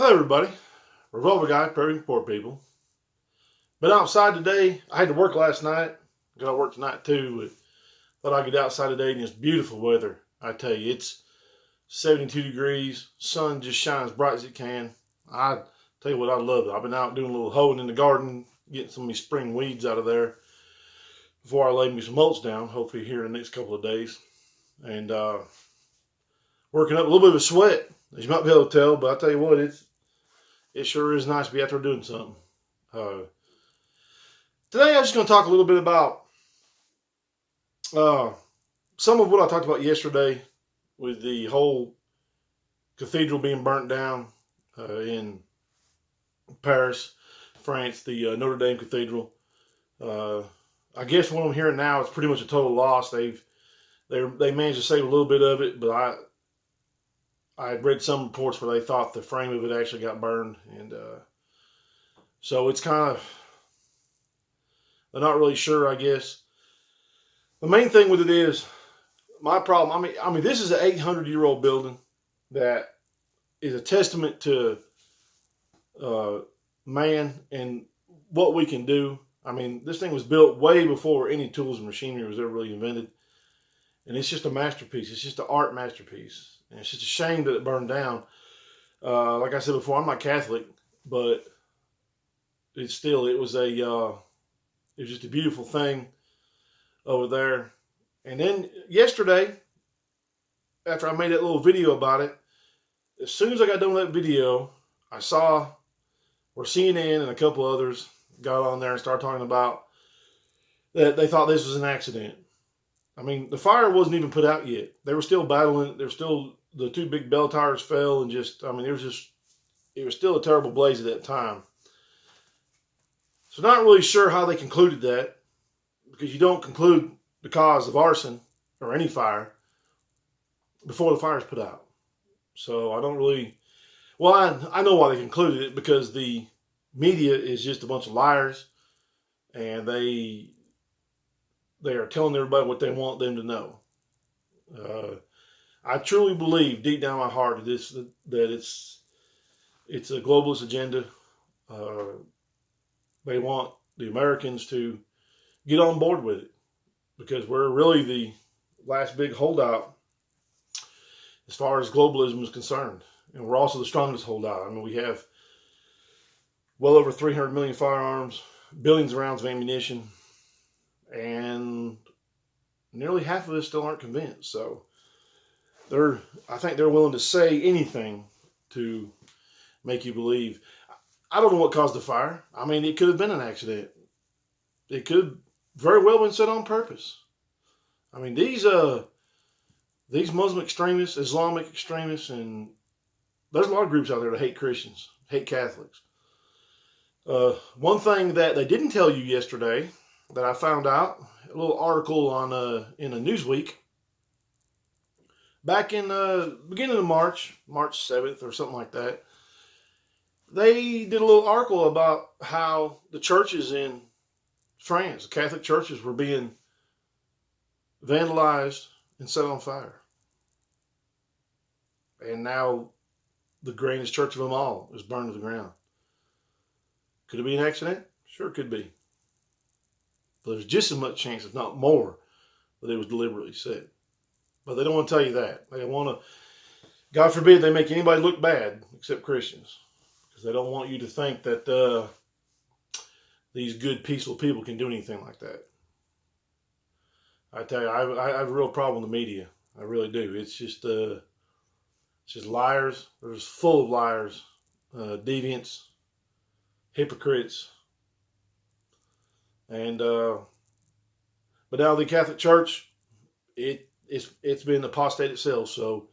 Hello, everybody. Revolver Guy, Prairie Poor People. Been outside today. I had to work last night. Got to work tonight too. But thought I'd get outside today and it's beautiful weather. I tell you, it's 72 degrees. Sun just shines as bright as it can. I tell you what, I love it. I've been out doing a little hoeing in the garden, getting some of these spring weeds out of there before I lay me some mulch down. Hopefully here in the next couple of days, and working up a little bit of a sweat, as you might be able to tell. But I tell you what, it sure is nice to be out there doing something. Today I'm just going to talk a little bit about some of what I talked about yesterday with the whole cathedral being burnt down in Paris, France, the Notre Dame Cathedral. I guess what I'm hearing now is pretty much a total loss. They managed to save a little bit of it, but I had read some reports where they thought the frame of it actually got burned, and so it's kind of, they're not really sure, I guess. The main thing with it is, my problem, I mean, this is an 800-year-old building that is a testament to man and what we can do. I mean, this thing was built way before any tools and machinery was ever really invented. And it's just a masterpiece. It's just an art masterpiece. And it's just a shame that it burned down. Like I said before, I'm not Catholic, but it was just a beautiful thing over there. And then yesterday, after I made that little video about it, as soon as I got done with that video, I saw where CNN and a couple others got on there and started talking about that they thought this was an accident. I mean, the fire wasn't even put out yet. They were still battling. The two big bell towers fell, and it was still a terrible blaze at that time. So not really sure how they concluded that, because you don't conclude the cause of arson or any fire before the fire is put out. So I don't really, well, I know why they concluded it, because the media is just a bunch of liars, and they are telling everybody what they want them to know. I truly believe deep down in my heart that it's a globalist agenda. They want the Americans to get on board with it, because we're really the last big holdout as far as globalism is concerned. And we're also the strongest holdout. I mean, we have well over 300 million firearms, billions of rounds of ammunition, and nearly half of us still aren't convinced. So I think they're willing to say anything to make you believe. I don't know what caused the fire. I mean, it could have been an accident. It could very well have been set on purpose. I mean, these Muslim extremists, Islamic extremists, and there's a lot of groups out there that hate Christians, hate Catholics. One thing that they didn't tell you yesterday that I found out, a little article in a Newsweek, back in beginning of March 7th or something like that, they did a little article about how the churches in France, the Catholic churches, were being vandalized and set on fire. And now the greatest church of them all is burned to the ground. Could it be an accident? Sure, it could be. But there's just as much chance, if not more, that it was deliberately set. But they don't want to tell you that. They want to, God forbid, they make anybody look bad except Christians, because they don't want you to think that these good, peaceful people can do anything like that. I tell you, I have a real problem with the media. I really do. It's just liars. They're just full of liars, deviants, hypocrites, and but now the Catholic Church, it's been apostate itself, so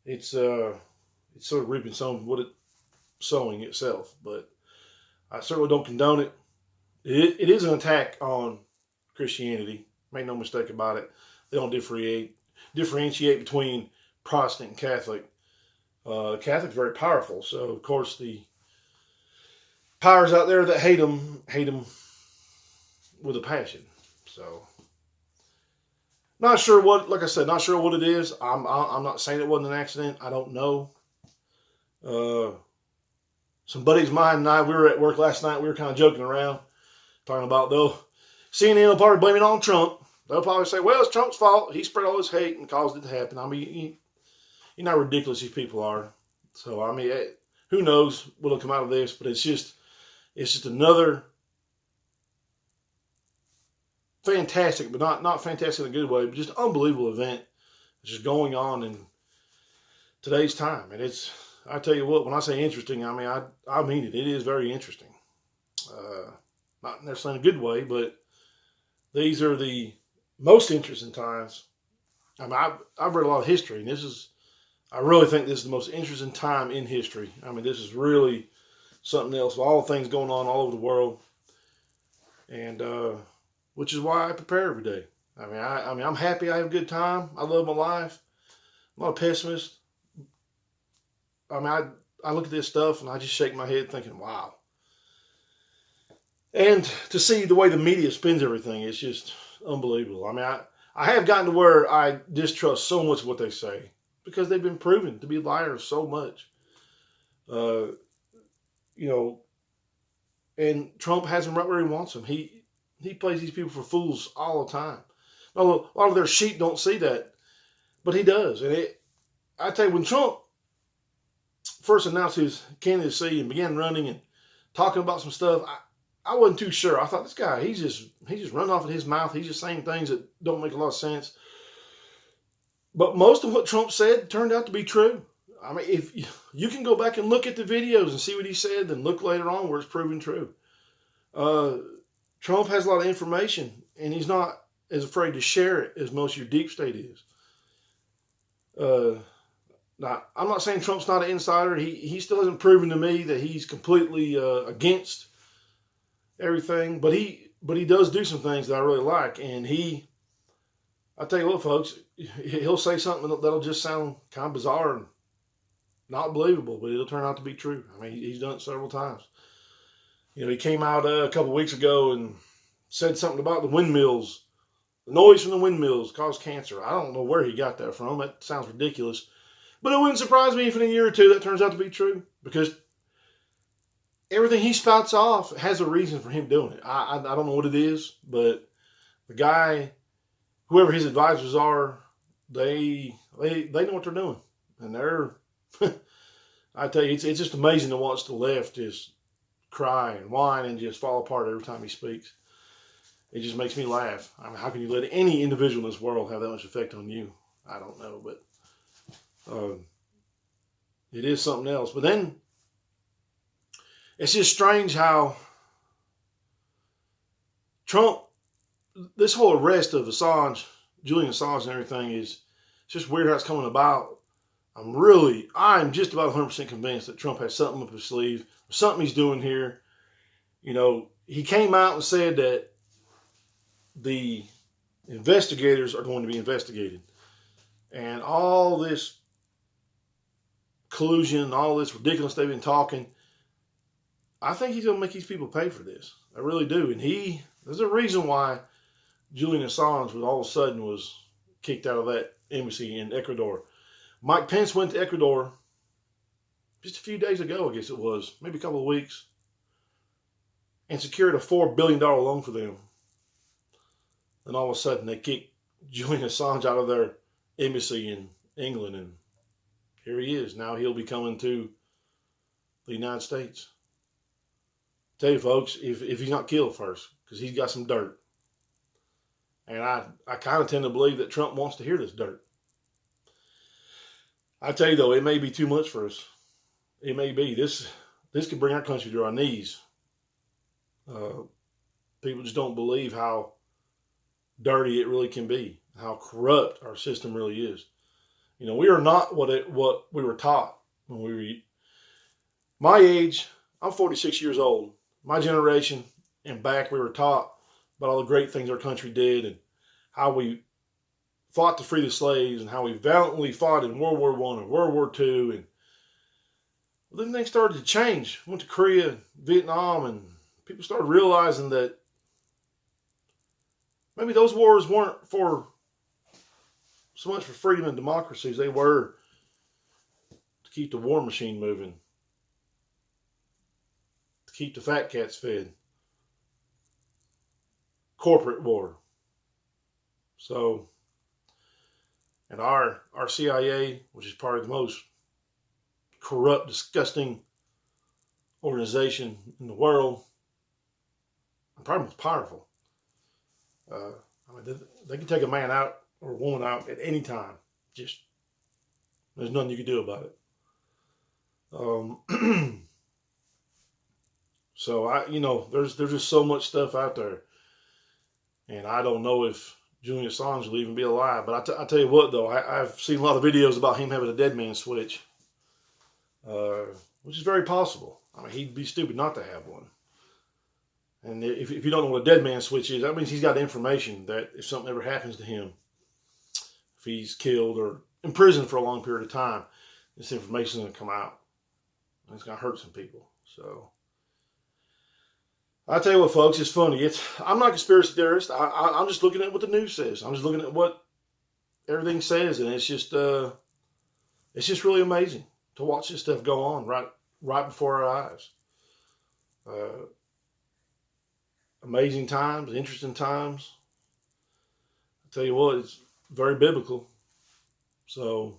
it's sort of reaping some of what it's sowing itself. But I certainly don't condone it. It is an attack on Christianity. Make no mistake about it. They don't differentiate between Protestant and Catholic. Catholic's very powerful, so of course the powers out there that hate them with a passion. So, not sure what, like I said, not sure what it is. I'm not saying it wasn't an accident. I don't know. some buddies of mine and I, we were at work last night. We were kind of joking around, talking about, though, CNN will probably blame it on Trump. They'll probably say, well, it's Trump's fault. He spread all this hate and caused it to happen. I mean, you know how ridiculous these people are. So, I mean, who knows what'll come out of this, but it's just another fantastic, but not fantastic in a good way, but just unbelievable event that's just going on in today's time. And I tell you what, when I say interesting, I mean, I mean it. It is very interesting. Not necessarily in a good way, but these are the most interesting times. I mean, I've read a lot of history, and I really think this is the most interesting time in history. I mean, this is really something else. All the things going on all over the world, and which is why I prepare every day. I mean, I'm happy. I have a good time. I love my life. I'm not a pessimist. I mean, I look at this stuff and I just shake my head thinking, wow. And to see the way the media spins everything, it's just unbelievable. I mean, I have gotten to where I distrust so much of what they say because they've been proven to be liars so much. You know, and Trump has them right where he wants them. He plays these people for fools all the time. A lot of their sheep don't see that, but he does. And I tell you, when Trump first announced his candidacy and began running and talking about some stuff, I wasn't too sure. I thought, this guy, he's just running off of his mouth. He's just saying things that don't make a lot of sense. But most of what Trump said turned out to be true. I mean, if you can go back and look at the videos and see what he said, then look later on where it's proven true. Trump has a lot of information, and he's not as afraid to share it as most of your deep state is. Now, I'm not saying Trump's not an insider. He still hasn't proven to me that he's completely against everything, but he does do some things that I really like. And I tell you what, folks, he'll say something that'll just sound kind of bizarre and not believable, but it'll turn out to be true. I mean, he's done it several times. You know, he came out a couple of weeks ago and said something about the windmills. The noise from the windmills caused cancer. I don't know where he got that from. That sounds ridiculous. But it wouldn't surprise me if in a year or two that turns out to be true, because everything he spouts off has a reason for him doing it. I don't know what it is, but the guy, whoever his advisors are, they know what they're doing. And they're, I tell you, it's just amazing to watch the left just cry and whine and just fall apart every time he speaks. It just makes me laugh. I mean, how can you let any individual in this world have that much effect on you? I don't know, but it is something else. But then it's just strange how Trump, this whole arrest of Assange, Julian Assange and everything, it's just weird how it's coming about. I'm just about 100% convinced that Trump has something up his sleeve, something he's doing here. You know, he came out and said that the investigators are going to be investigated. And all this collusion, all this ridiculous they've been talking, I think he's going to make these people pay for this. I really do. And there's a reason why Julian Assange all of a sudden was kicked out of that embassy in Ecuador. Mike Pence went to Ecuador just a few days ago, I guess it was, maybe a couple of weeks, and secured a $4 billion loan for them. And all of a sudden they kicked Julian Assange out of their embassy in England, and here he is. Now he'll be coming to the United States. Tell you folks, if he's not killed first, because he's got some dirt. And I kind of tend to believe that Trump wants to hear this dirt. I tell you though, it may be too much for us. It may be. This could bring our country to our knees. People just don't believe how dirty it really can be, how corrupt our system really is. You know, we are not what we were taught when we were my age. I'm 46 years old. My generation and back, we were taught about all the great things our country did and how we fought to free the slaves and how we valiantly fought in World War I and World War II. And then things started to change. Went to Korea, Vietnam, and people started realizing that maybe those wars weren't for so much for freedom and democracy as they were to keep the war machine moving. keep the fat cats fed. Corporate war. So, and our CIA, which is probably the most corrupt, disgusting organization in the world, and probably most powerful. They can take a man out or a woman out at any time. Just, there's nothing you can do about it. So there's just so much stuff out there, and I don't know if Julian Assange will even be alive. But I tell you what, though, I've seen a lot of videos about him having a dead man switch, which is very possible. I mean, he'd be stupid not to have one. And if you don't know what a dead man switch is, that means he's got information that if something ever happens to him, if he's killed or imprisoned for a long period of time, this information is going to come out. And it's going to hurt some people. So, I tell you what, folks, it's funny. I'm not a conspiracy theorist. I'm just looking at what the news says. I'm just looking at what everything says, and it's just really amazing to watch this stuff go on right before our eyes. Amazing times, interesting times. I tell you what, it's very biblical. So,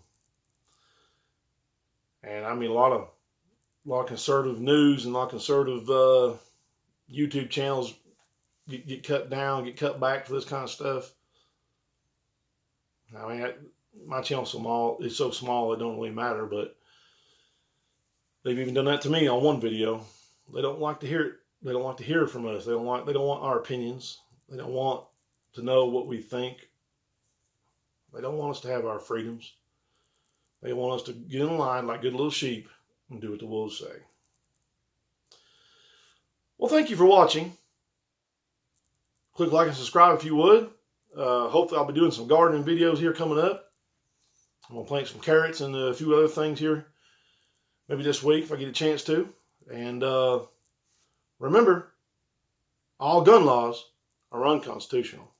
and I mean a lot of conservative news and a lot of conservative YouTube channels get cut down, get cut back for this kind of stuff. I mean, my channel's so small it don't really matter, but they've even done that to me on one video. They don't like to hear it. They don't like to hear from us. They don't want our opinions. They don't want to know what we think. They don't want us to have our freedoms. They want us to get in line like good little sheep and do what the wolves say. Well, thank you for watching. Click like and subscribe if you would. Hopefully I'll be doing some gardening videos here coming up. I'm going to plant some carrots and a few other things here. Maybe this week if I get a chance to. And remember, all gun laws are unconstitutional.